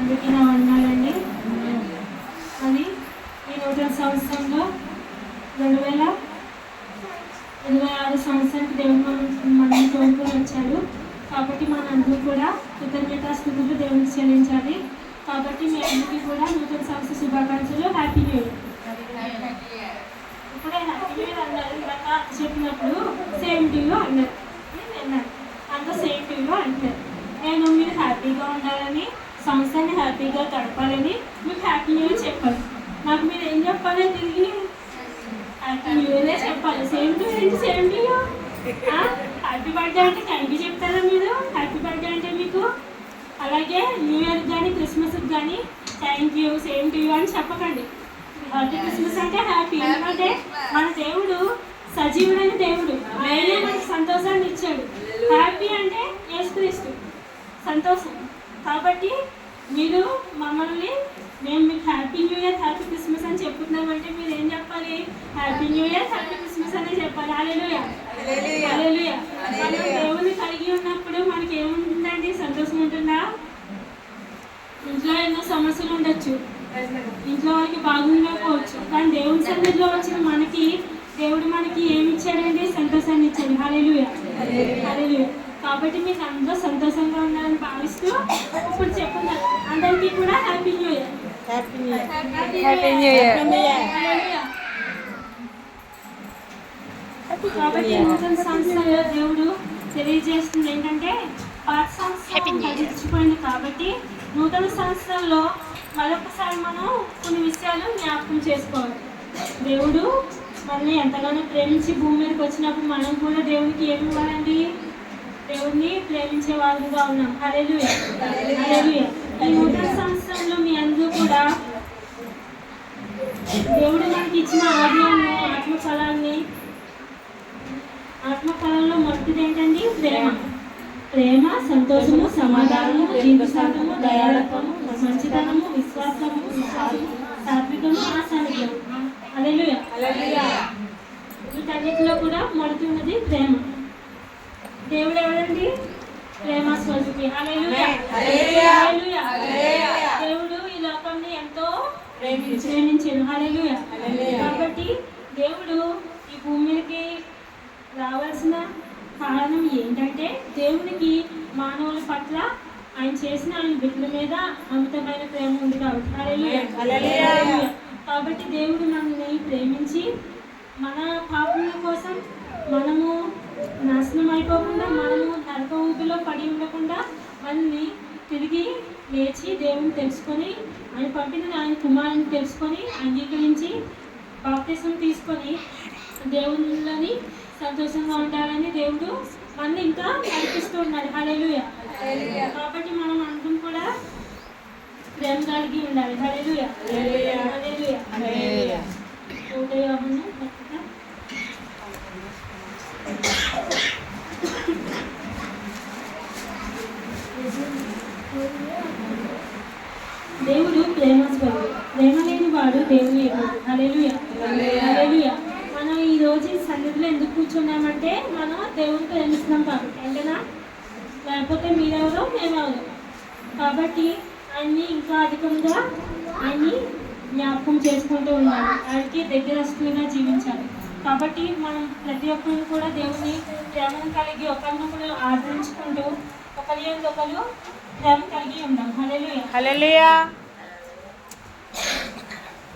అందరికీ నా వందనాలండి. అది ఈ నూతన సంవత్సరంలో 2026 సంవత్సరానికి దేవుడు మనం తోడుకొని వచ్చాడు. కాబట్టి మనందరూ కూడా కృతజ్ఞతాస్తుతులు దేవుడికి చెల్లించాలి. కాబట్టి మీ అందరికీ కూడా నూతన సంవత్సర శుభాకాంక్షలు. Happy new year. ఇప్పుడే హ్యాపీ న్యూ ఇయర్ అన్నారు, ఇందాక చెప్పినప్పుడు సేమ్ టు యూ అన్నారు. అంత సేమ్ టు యూ అంటారు. నేను మీరు హ్యాపీగా ఉండాలని, సంవత్సరాన్ని హ్యాపీగా గడపాలని మీకు హ్యాపీ న్యూ ఇయర్ చెప్పాలి. నాకు మీరు ఏం చెప్పాలి? తిరిగి హ్యాపీ న్యూ ఇయరే చెప్పాలి. సేమ్ టు ఏంటి? Same to you. Happy birthday అంటే థ్యాంక్ యూ చెప్తారా మీరు? హ్యాపీ బర్త్డే అంటే మీకు. అలాగే న్యూ ఇయర్కి కానీ క్రిస్మస్కి కానీ thank you, same to you అని చెప్పకండి. హ్యాపీ క్రిస్మస్ అంటే హ్యాపీ, ఎందుకంటే మన దేవుడు సజీవుడైన దేవుడు, ఆయనే మనకి సంతోషాన్ని ఇచ్చాడు. హ్యాపీ అంటే యేసుక్రీస్తు సంతోషం. కాబట్టి మీరు మమ్మల్ని మేము మీకు happy new year, happy Christmas అని చెప్పుతున్నామంటే మీరు ఏం చెప్పాలి? Happy new year, happy Christmas అనే చెప్పాలి. హల్లెలూయా, హల్లెలూయా. మనం దేవుని కలిగి ఉన్నప్పుడు మనకి ఏముంటుందండి? సంతోషం ఉంటుందా? ఇంట్లో ఎన్నో సమస్యలు ఉండొచ్చు, ఇంట్లో వాళ్ళకి బాగుండకపోవచ్చు, కానీ దేవుని సన్నిధిలో వచ్చిన మనకి దేవుడు మనకి ఏమి ఇచ్చాడండి? సంతోషాన్ని ఇచ్చాడు. హల్లెలూయా, హల్లెలూయా. కాబట్టి మీకు అందరూ సంతోషంగా ఉండాలని భావిస్తూ ఇప్పుడు చెప్పున్నారు అందరికీ కూడా happy new year. Happy new year. Happy new year. కాబట్టి నూతన సంవత్సరంలో దేవుడు తెలియజేస్తుంది ఏంటంటే పాత సంవత్సరం గడిచిపోయింది. కాబట్టి నూతన సంవత్సరంలో మరొకసారి మనం కొన్ని విషయాలు జ్ఞాపకం చేసుకోవాలి. దేవుడు మనల్ని ఎంతగానో ప్రేమించి భూమి మీదకి వచ్చినప్పుడు మనం కూడా దేవుడికి ఏమి ఇవ్వాలండి? దేవుడిని ప్రేమించే వాళ్ళుగా ఉన్నాం. హల్లెలూయా, హల్లెలూయా. ఈ నూతన సంవత్సరంలో మీ అందరూ కూడా దేవుడు మనకి ఇచ్చిన ఆజ్ఞలను, ఆత్మఫలాల్లో మొదటిది ఏంటండి? ప్రేమ. ప్రేమ, సంతోషము, సమాధానము, దీర్ఘశాంతము, దయాళత్వము, మంచితనము, విశ్వాసము, సాత్వికము, ఆశానిగ్రహము. హల్లెలూయా, హల్లెలూయా. వీటన్నిటిలో కూడా మొదటి ఉన్నది ప్రేమ. దేవుడు ఎవరండి? ప్రేమ స్వరూపి. హల్లెలూయా, హల్లెలూయా. దేవుడు ఈ లోకాన్ని ఎంతో ప్రేమించాడు. హల్లెలూయా. కాబట్టి దేవుడు ఈ భూమి మీదకి రావాల్సిన కారణం ఏంటంటే దేవునికి మానవుల పట్ల ఆయన చేసిన ఆయన బిడ్డల మీద అమితమైన ప్రేమ ఉంది కాబట్టి. హల్లెలూయా. కాబట్టి దేవుడు మనల్ని ప్రేమించి మన పాపముల కోసం మనము నాశనం అయిపోకుండా, మనము నరక ఊపిలో పడి ఉండకుండా మనల్ని తిరిగి లేచి దేవుని తెలుసుకొని ఆయన పంపిన ఆయన కుమారుని తెలుసుకొని అంగీకరించి బాప్తిసం తీసుకొని దేవుళ్ళని సంతోషంగా ఉండాలని దేవుడు మనల్ని ఇంకా నడిపిస్తూ ఉన్నాడు. హల్లెలూయా. కాబట్టి మనం అందరం కూడా ప్రేమ కలిగి ఉండాలి. హల్లెలూయా, హల్లెలూయా, హల్లెలూయా. దేవుడు ప్రేమ స్వరూపి. ప్రేమ లేని వాడు దేవుని ఎరుగడు. హల్లెలూయా, హల్లెలూయా. మనం ఈ రోజు ఈ సన్నిధిలో ఎందుకు కూర్చున్నామంటే మనం దేవుని ప్రేమిస్తున్నాం కాబట్టి, అంటేనా? లేకపోతే మీరెవరో మేమెవరో. కాబట్టి ఆయన్ని ఇంకా అధికంగా ఆయన్ని జ్ఞాపకం చేసుకుంటూ ఉండాలి, ఆయనకి దగ్గరస్తులుగా జీవించాలి. కాబట్టి మనం ప్రతి ఒక్కరు కూడా దేవుని ప్రేమను కలిగి ఒకరినొకరు ఆదరించుకుంటూ ఒకరి ఒకరు ప్రేమ కలిగి ఉందాం. హల్లెలూయా, హల్లెలూయా.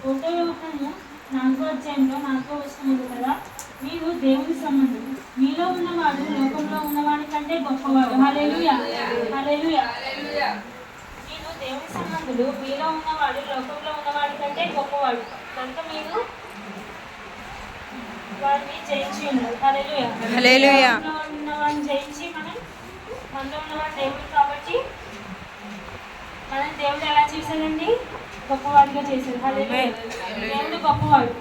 1 యోహాను 4వ అధ్యాయంలో 4వ వచనం ఉంది కదా, మీరు దేవుని సంబంధం, మీలో ఉన్నవాడు లోకంలో ఉన్నవాడి కంటే గొప్పవాడు. హల్లెలూయా, హల్లెలూయా. మీరు దేవుని సంబంధులు, మీలో ఉన్నవాడు లోకంలో ఉన్నవాడి కంటే గొప్పవాడు కనుక మీరు వాడిని జయించి ఉన్నారు. హల్లెలూయా, హల్లెలూయా. ఉన్నవాడిని జయించి మనలో ఉన్నవాడు దేవుడు కాబట్టి మనం దేవుడు ఎలా చేశాడండి? గొప్పవాడిగా చేశాడు. హల్లెలూయా. దేవుడు గొప్పవాడు.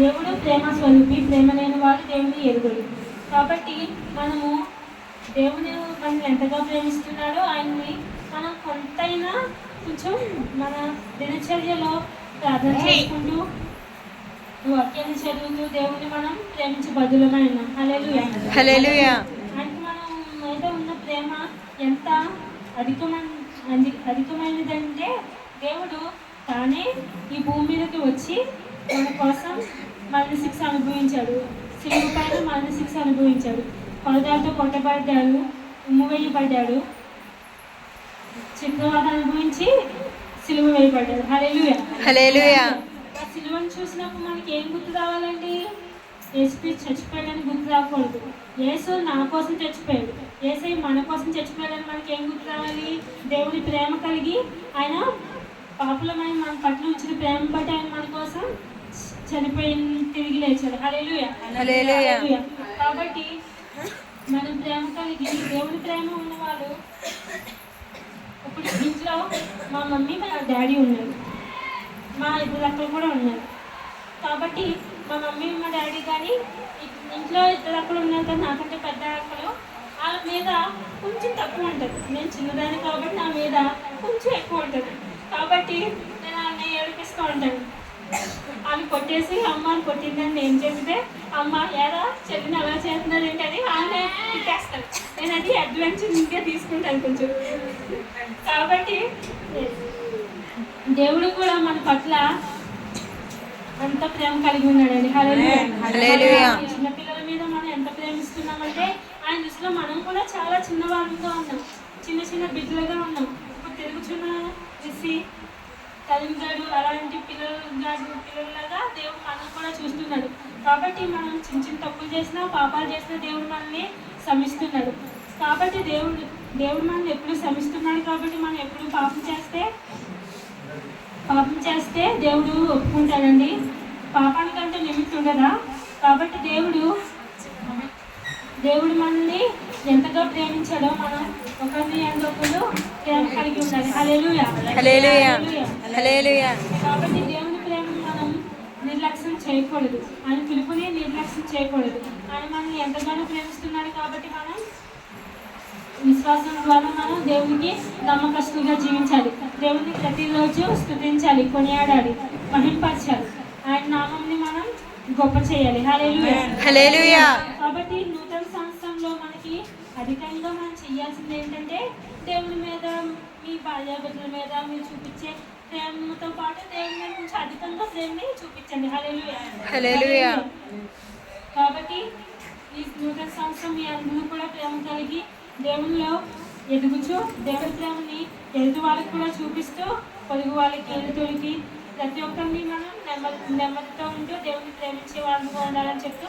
దేవుడు ప్రేమ స్వరూపి. ప్రేమ లేని వాడు దేవుని ఎరుగడు. కాబట్టి మనము దేవుడు మనల్ని ఎంతగా ప్రేమిస్తున్నాడో ఆయన్ని మనం కొంతైనా కొంచెం మన దినచర్యలో ప్రార్థన చేసుకుంటూ వాక్యాన్ని చదువుతూ దేవుని మనం ప్రేమించే బదులుగా ఉన్నాం. హల్లెలూయా, హల్లెలూయా. అంటే మనం మీద ఉన్న ప్రేమ ఎంత అధికమైనదంటే దేవుడు తానే ఈ భూమి మీదకి వచ్చి మన కోసం మరణ శిక్ష అనుభవించాడు. సిలువ పైన మరణ శిక్ష అనుభవించాడు. కొరదాలతో కొట్టబడ్డాడు, ఉమ్ము వేయబడ్డాడు, చిత్రవాదం అనుభవించి సిలువ వేయబడ్డాడు. హల్లెలూయా. హల్లెలూయా. ఆ సిలువను చూసినప్పుడు మనకి ఏం గుర్తు రావాలండి? యేసు చచ్చిపోయాడని గుర్తు రాకూడదు. యేసు నా కోసం చచ్చిపోయాడు, యేసై మన కోసం చచ్చిపోయాడని మనకి ఏం గుర్తు రావాలి? దేవుడి ప్రేమ కలిగి ఆయన పాపులమైన మన పట్ల ఉంచిన ప్రేమ బట్టి ఆయన మన కోసం చనిపోయి తిరిగి లేచాడు. హల్లెలూయా. హల్లెలూయా. కాబట్టి మనం ప్రేమ కలిగి దేవుడి ప్రేమ ఉన్నవాళ్ళు. ఇప్పుడు ఇంట్లో మా మమ్మీ మా డాడీ ఉన్నారు, మా ఇద్దరు అక్కలు కూడా ఉన్నారు. కాబట్టి మా మమ్మీ మా డాడీ కానీ ఇంట్లో ఇద్దరు అక్కలు ఉన్నారు కానీ నాకంటే పెద్ద అక్కలు, వాళ్ళ మీద కొంచెం తక్కువ ఉంటుంది. నేను చిన్నదాన్ని కాబట్టి నా మీద కొంచెం ఎక్కువ ఉంటుంది. కాబట్టి నేను వాళ్ళని ఏడిపిస్తూ ఉంటాను. వాళ్ళు కొట్టేసి అమ్మ అని కొట్టిందని నేను చెప్తే అమ్మ ఏదా చెల్లిని అలా చేస్తున్నారు ఏంటని వాళ్ళని తిట్టేస్తాను. నేను అది అడ్వాంటేజ్ ఇంకా తీసుకుంటాను కొంచెం. కాబట్టి దేవుడు కూడా మన పట్ల అంత ప్రేమ కలిగి ఉన్నాడండి. హల్లెలూయా. చిన్నపిల్లల మీద మనం ఎంత ప్రేమిస్తున్నామంటే ఆయన దృష్టిలో మనం కూడా చాలా చిన్నవాళ్ళుగా ఉన్నాం, చిన్న చిన్న బిడ్డలుగా ఉన్నాం. ఇప్పుడు తిరుగుచున్న రిసి కలిగాడు అలాంటి పిల్లలాగా దేవుడు మనం కూడా చూస్తున్నాడు. కాబట్టి మనం చిన్న చిన్న తప్పులు చేసినా పాపాలు చేసినా దేవుడు మనల్ని క్షమిస్తున్నాడు. కాబట్టి దేవుడు మనల్ని ఎప్పుడు క్షమిస్తున్నాడు. కాబట్టి మనం ఎప్పుడు పాపం చేస్తే దేవుడు ఒప్పుకుంటాడండి. పాపానికంటే నిమిత్తం ఉండదా? కాబట్టి దేవుడు మనల్ని ఎంతగా ప్రేమించాడో మనం ఒకరిని ఒకరు ప్రేమ కలిగి ఉండాలి. హల్లెలూయా. హల్లెలూయా. హల్లెలూయా. కాబట్టి దేవుని ప్రేమను మనం నిర్లక్ష్యం చేయకూడదు, ఆయన పిలుపుని నిర్లక్ష్యం చేయకూడదు. ఆయన మనల్ని ఎంతగానో ప్రేమిస్తున్నాడు. కాబట్టి మనం విశ్వాసం ద్వారా మనం దేవునికి నమ్మకస్తులుగా జీవించాలి. దేవుని ప్రతిరోజు స్తుతించాలి, కొనియాడాలి, మహింపరచాలి. ఆయన నామంని మనం గొప్ప చేయాలి. హల్లెలూయా. హల్లెలూయా. కాబట్టి నూతన సంవత్సరంలో మనకి అధికంగా మనం చేయాల్సింది ఏంటంటే దేవుని మీద, మీ భార్యాభర్తల మీద మీరు చూపించే ప్రేమతో పాటు దేవుని మీద కొంచెం అధికంగా ప్రేమని చూపించండి. హల్లెలూయా. హల్లెలూయా. కాబట్టి ఈ నూతన సంవత్సరం మీ అందరూ కూడా ప్రేమ కలిగి దేవునిలో ఎదుగుచు దేవుని ప్రేమని ఎదుటి వాళ్ళకి కూడా చూపిస్తూ పొరుగు వాళ్ళకి ఎదుటికి ప్రతి ఒక్కరిని మనం నెమ్మదితో ఉంటూ దేవుని ప్రేమించే వాళ్ళుగా ఉండాలని చెప్తూ